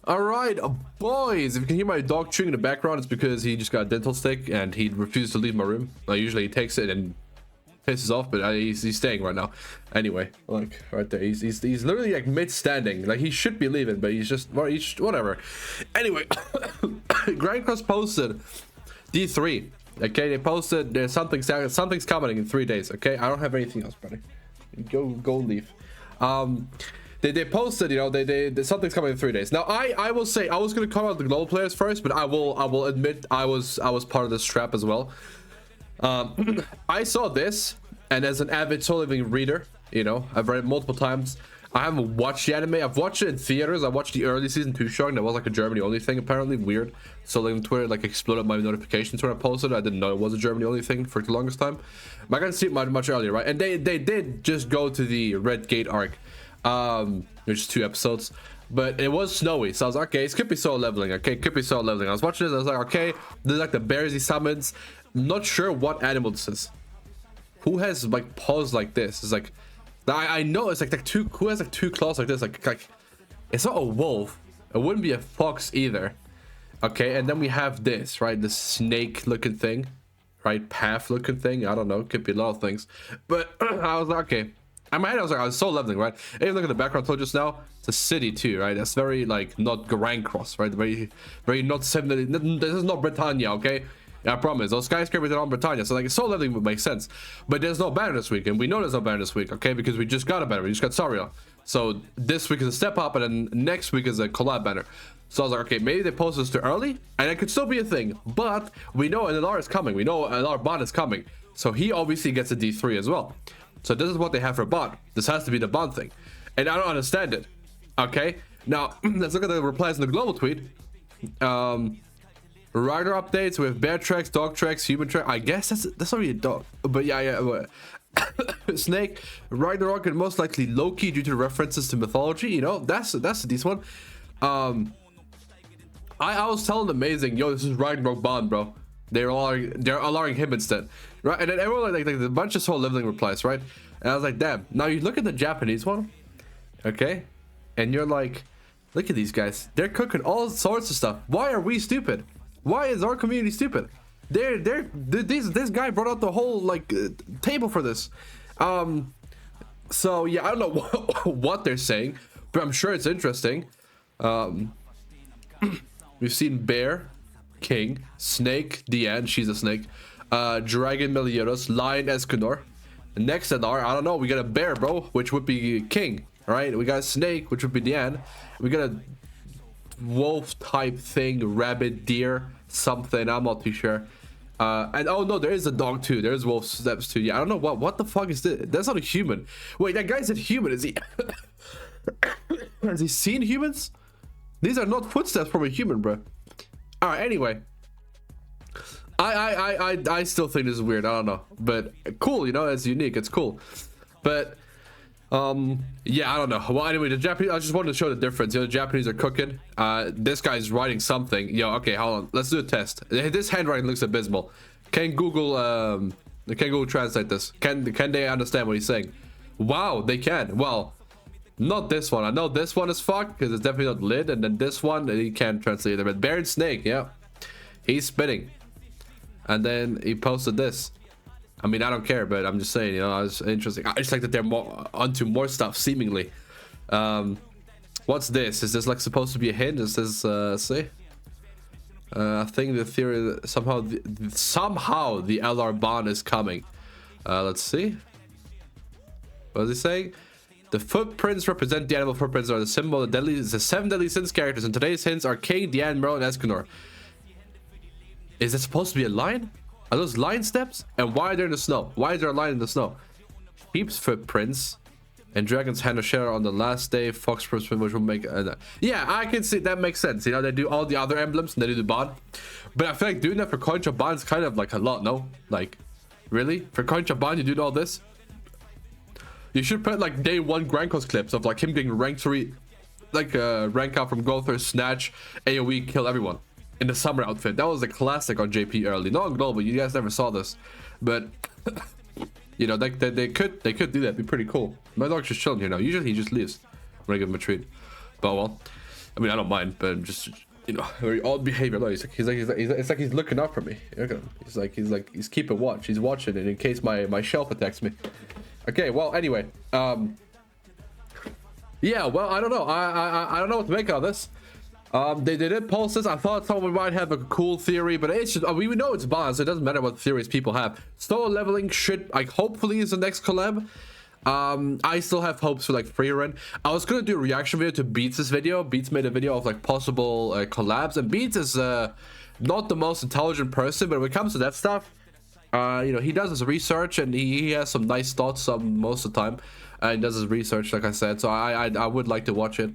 All right, boys. If you can hear my dog chewing in the background, it's because he just got a dental stick and he refused to leave my room. Usually he takes it and pisses off, but he's staying right now. Anyway, like right there, he's literally like mid-standing. Like he should be leaving, but he's just whatever. Anyway, Grand Cross posted D3. Okay, they posted there's something's coming in 3 days. Okay, I don't have anything else, buddy. Go leave. They posted, you know, they something's coming in 3 days. Now I will say I was gonna call out the global players first, but I will admit I was part of this trap as well. I saw this, and as an avid Soul Living reader, you know, I've read it multiple times. I haven't watched the anime. I've watched it in theaters. I watched the early season 2 showing. That was like a Germany only thing, apparently. Weird. So like on Twitter, like exploded my notifications when I posted. I didn't know it was a Germany only thing for the longest time. But I got to see it much earlier, right? And they did just go to the Red Gate arc, which is 2 episodes. But it was snowy, so I was like, okay, it could be soul leveling. Okay, it could be soul leveling. I was watching this, I was like, okay, there's like the bears he summons. Not sure what animal this is. Who has like paws like this? It's like I know it's like two. Who has like 2 claws like this? Like it's not a wolf. It wouldn't be a fox either. Okay, and then we have this, right? The snake-looking thing, right? Path-looking thing. I don't know. Could be a lot of things. But I was like, okay. In my head, I was so leveling, right? Even look at the background told just now. It's a city too, right? That's very like not Grand Cross, right? Very not 70. This is not Britannia, okay? I promise. Those skyscrapers are on Britannia, so like soul leveling would make sense. But there's no banner this week, and we know there's no banner this week, okay? Because we just got a banner. We just got Sora. So this week is a step up, and then next week is a collab banner. So I was like, okay, maybe they posted this too early, and it could still be a thing. But we know NLR is coming. We know NLR bot is coming. So he obviously gets a D3 as well. So this is what they have for bot. This has to be the bot thing. And I don't understand it. Okay? Now, let's look at the replies in the global tweet. Rider updates with bear tracks, dog tracks, human track. I guess that's not really a dog. But yeah. Snake, Rider Rock, and most likely Loki due to references to mythology. You know, that's a decent one. I was telling Amazing, yo, this is Ragnarok Bond, bro. They're allowing him instead, right? And then everyone like a bunch of soul leveling replies, right? And I was like, damn. Now you look at the Japanese one, okay, and you're like, look at these guys. They're cooking all sorts of stuff. Why are we stupid? Why is our community stupid? This guy brought out the whole like table for this. So yeah, I don't know what they're saying, but I'm sure it's interesting. We've seen bear, king, snake, Diane, she's a snake, dragon, Meliodas, lion, Escanor. Next NR, I don't know, we got a bear, bro, which would be king, right? We got a snake, which would be Diane. We got a wolf type thing, rabbit, deer, something, I'm not too sure. And oh no, there is a dog too. There's wolf steps too. Yeah, I don't know what the fuck is this? That's not a human. Wait, that guy said human. Is he has he seen humans? These are not footsteps from a human, bro. All right, anyway, I still think this is weird. I don't know, but cool, you know, it's unique, it's cool. But yeah, I don't know. Well, anyway, the Japanese, I just wanted to show the difference. You know, the Japanese are cooking. This guy's writing something. Yo, okay, hold on, let's do a test. This handwriting looks abysmal. Can Google translate this? Can they understand what he's saying? Wow, they can. Well, not this one. I know this one is fucked because it's definitely not lid, and then this one he can't translate it. But bear and snake, yeah, he's spitting. And then he posted this. I mean, I don't care, but I'm just saying, you know, it's interesting. I just like that they're more onto more stuff, seemingly. What's this? Is this like supposed to be a hint? Is this see? I think the theory that somehow the LR bond is coming. Let's see. What is he saying? The footprints represent the animal footprints are the symbol of the 7 deadly sins characters, and today's hints are King, Diane, Merle, and Escanor. Is it supposed to be a lion? Are those lion steps? And why are they in the snow? Why is there a lion in the snow? Sheep's footprints and dragons hand a share on the last day. Fox footprints, which will make yeah, I can see that makes sense. You know, they do all the other emblems and they do the bond, but I feel like doing that for Contra Bond is kind of like a lot. No, like really, for Contra Bond you do all this? You should put like day 1 Grand Cross clips of like him getting rank 3, like rank out from Gother, snatch, AoE, kill everyone in the summer outfit. That was a classic on JP early, not on global. You guys never saw this, but you know, they could do that. It'd be pretty cool. My dog's just chilling here now. Usually he just leaves when I give him a treat, but well, I mean, I don't mind, but just, you know, very odd behavior. No, it's like he's looking up for me. Look at him. He's keeping watch. He's watching it in case my shelf attacks me. Okay, well, anyway, yeah, well, I don't know. I don't know what to make of this. They did post this. I thought someone might have a cool theory, but it's just, we know it's balanced. It doesn't matter what theories people have. Solo leveling should, like, hopefully is the next collab. I still have hopes for like free run. I was gonna do a reaction video to Beats' video. Beats made a video of like possible collabs, and Beats is not the most intelligent person, but when it comes to that stuff, you know, he does his research and he has some nice thoughts most of the time. He does his research, like I said, so I would like to watch it.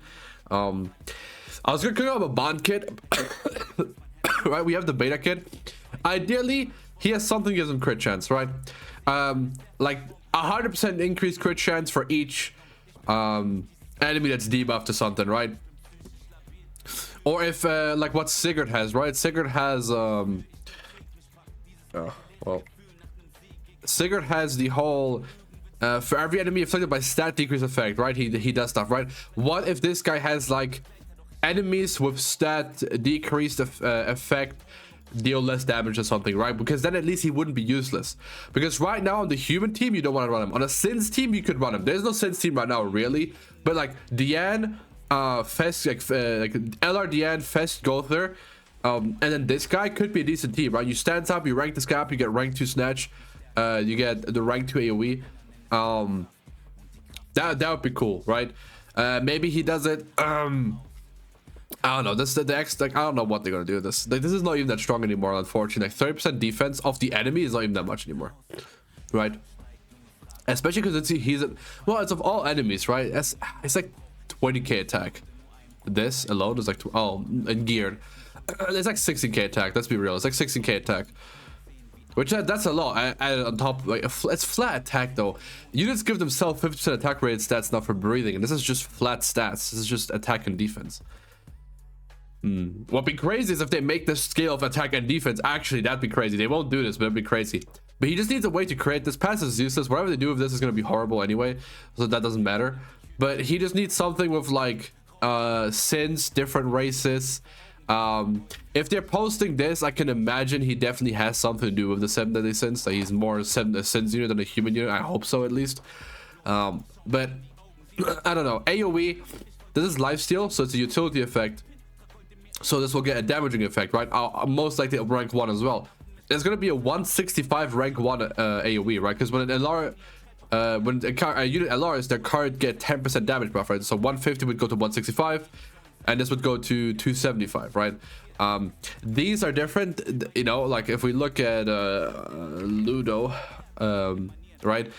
I was gonna cook up a bond kit. Right, we have the beta kit. Ideally, he has something gives him crit chance, right? Like 100% increased crit chance for each enemy that's debuffed to something, right? Or if like what Sigurd has, right? Sigurd has Sigurd has the whole for every enemy afflicted by stat decrease effect, right? He does stuff, right? What if this guy has like enemies with stat decreased effect deal less damage or something, right? Because then at least he wouldn't be useless. Because right now on the human team you don't want to run him. On a Sins team you could run him. There's no Sins team right now really, but like Diane, Fest, like LR Diane, Fest, Gother, and then this guy could be a decent team, right? You stand up, you rank this guy up, you get rank 2 snatch, you get the rank 2 AoE. That would be cool, right? Maybe he does it. I don't know. This the X, like, I don't know what they're gonna do with this. Like, this is not even that strong anymore, unfortunately. Like 30% defense of the enemy is not even that much anymore, right? Especially because he's well, it's of all enemies, right? It's like 20k attack. This alone is like and geared. It's like 16k attack. Let's be real. It's like 16k attack, which that's a lot. Added on top, like it's flat attack though. Units give themselves 50% attack rated stats now for breathing, and this is just flat stats. This is just attack and defense. What'd be crazy is if they make the scale of attack and defense. Actually, that'd be crazy. They won't do this, but it'd be crazy. But he just needs a way to create this. Passive is useless. Whatever they do with this is going to be horrible anyway, so that doesn't matter. But he just needs something with like sins, different races. If they're posting this, I can imagine he definitely has something to do with the 7 deadly sins. Like he's more a sins unit than a human unit. I hope so, at least. But I don't know. AoE, this is lifesteal, so it's a utility effect. So this will get a damaging effect, right? Most likely rank 1 as well. There's gonna be a 165 rank 1 AoE, right? Because when an LR, when a unit LRs, their card get 10% damage buff, right? So 150 would go to 165, and this would go to 275, right? These are different, you know. Like if we look at Ludo, right,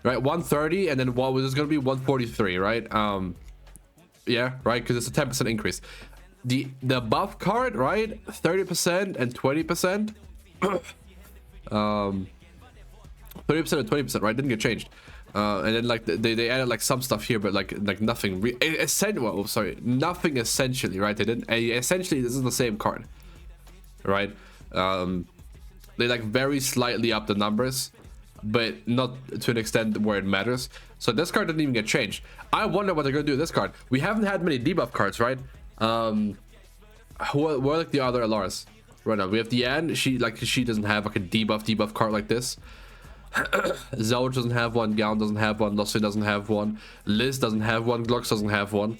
130, and then what was this gonna be 143, right? Yeah, right, because it's a 10% increase. The buff card, right, 30% and 20%. 30% and 20%, right? Didn't get changed. And then like they added like some stuff here, but like nothing nothing essentially, right? They didn't essentially. This is the same card, right? They like very slightly up the numbers, but not to an extent where it matters. So this card didn't even get changed. I wonder what they're gonna do with this card. We haven't had many debuff cards, right? Who are like the other LRs right now? We have Diane. She doesn't have like a debuff card like this. Zelda doesn't have one. Galand doesn't have one. Lossy doesn't have one. Liz doesn't have one. Glux doesn't have one.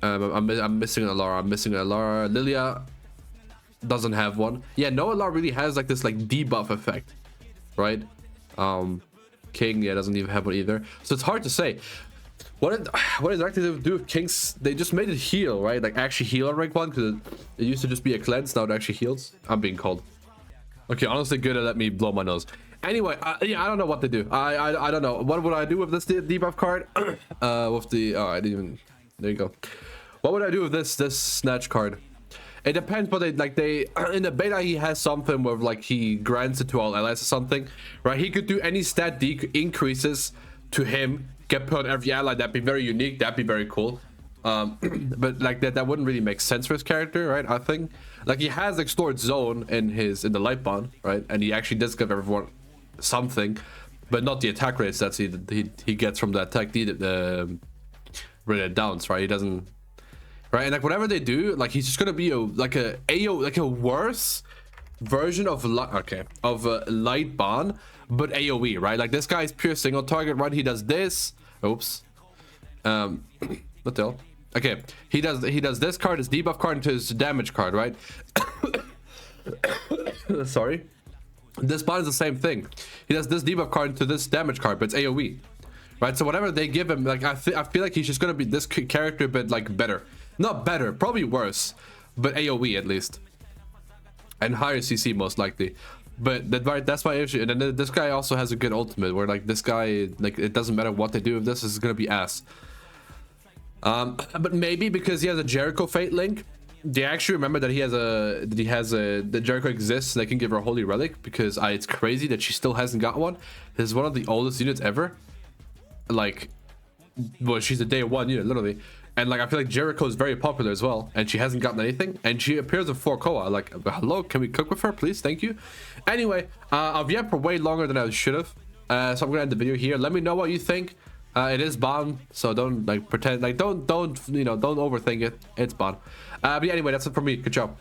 I'm missing an LR. I'm missing an LR. Lilia doesn't have one. Yeah, no LR really has like this like debuff effect, right? King, yeah, doesn't even have one either. So it's hard to say. What exactly do they do with Kings? They just made it heal, right? Like actually heal on rank 1, because it used to just be a cleanse. Now it actually heals. I'm being called. Okay, honestly, good to let me blow my nose. Anyway, yeah, I don't know what to do. I don't know. What would I do with this debuff card? With the I didn't even. There you go. What would I do with this snatch card? It depends, but they in the beta he has something where like he grants it to all allies or something, right? He could do any stat increases to him, get put on every ally. That'd be very unique. That'd be very cool. But like that wouldn't really make sense for his character, right? I think like he has explored zone in the light bond, right? And he actually does give everyone something, but not the attack rates that he gets from the attack rated downs, right? He doesn't. right? And like whatever they do, like he's just gonna be like a worse version of light Ban, but AoE, right? Like this guy is pure single target, right? He does this. Oops. What the hell? Okay, he does this card, his debuff card, into his damage card, right? Sorry. This Ban is the same thing. He does this debuff card into this damage card, but it's AoE, right? So whatever they give him, like I feel like he's just gonna be this character, but like better. Not better, probably worse, but AoE at least, and higher CC most likely. But that's my issue. And then this guy also has a good ultimate, where like this guy, like it doesn't matter what they do with this is gonna be ass. But maybe because he has a Jericho Fate link, they actually remember that he has that Jericho exists. And they can give her a holy relic, because it's crazy that she still hasn't got one. This is one of the oldest units ever. Like, well, she's a day one unit literally. And like I feel like Jericho is very popular as well, and she hasn't gotten anything, and she appears with 4 Koa. Like, hello, can we cook with her, please? Thank you. Anyway, I've yapped for way longer than I should have, so I'm gonna end the video here. Let me know what you think. It is Ban, so don't like pretend, like don't you know, don't overthink it. It's Ban. But yeah, anyway, that's it for me. Good job.